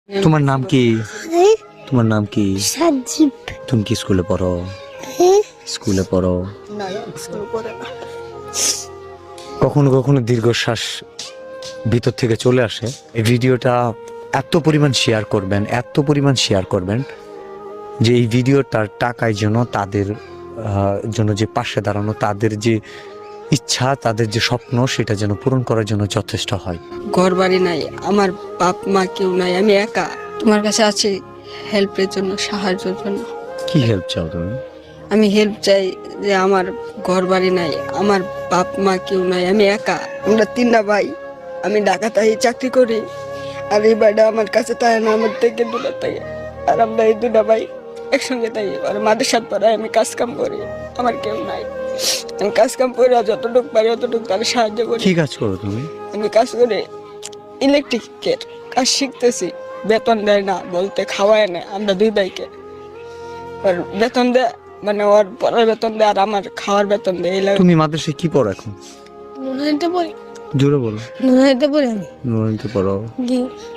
তোমার নাম কি? হ্যাঁ, তোমার নাম কি? সাজিব। তুমি কি স্কুলে পড়ো? হ্যাঁ, স্কুলে পড়ো? না স্কুল করে না। কখনো কখনো দীর্ঘশ্বাস ভিতর থেকে চলে আসে। এই ভিডিওটা এত পরিমাণ শেয়ার করবেন, এত পরিমাণ শেয়ার করবেন যে এই ভিডিওটার টাকায় যেন তাদের জন্য যে পাশে দাঁড়ানো, তাদের যে ইচ্ছা, তাদের যে স্বপ্ন, সেটা যেন পূরণ করার জন্য যথেষ্ট হয়। ঘর বাড়ি নাই, আমার বাপ মা কেউ নাই, আমি একা। তোমার কাছে আছি হেল্পের জন্য, সাহায্যের জন্য। কি হেল্প চাও তুমি? আমি হেল্প চাই যে আমার ঘর বাড়ি নাই, আমার বাপ মা কেউ নাই, আমি একা। আমরা তিনটা ভাই, আমি ঢাকাতে চাকরি করি, আর এই ভাইটা আমার কাছে তাই না, আমার থেকে দূরে থাকে। আর আমরা এই দুটা ভাই একসঙ্গে থাকি, আর মাদের সাথে পড়ায় আমি কাজ কাম করি, আমার কেউ নাই। আমি কাজ কাম করে যতটুকু পারি অতটুকু তাহলে সাহায্য করি। কি কাজ করো তুমি? আমি কাজ করে ইলেকট্রিকের কাজ শিখতেছি। বেতন দেয় না বলতে, খাওয়ায় না আমরা দুই ভাইকে। আর বেতন দেয় মানে ওর পড়ার বেতন দেয় আর আমার খাওয়ার বেতন দেয়। এই লাগে তুমি মাদ্রাসায় কি পড়ো এখন? নুনাইতে পড়ি, জোরে বলো। নুনাইতে পড়ি আমি। নুরানিতে পড়ো। জি।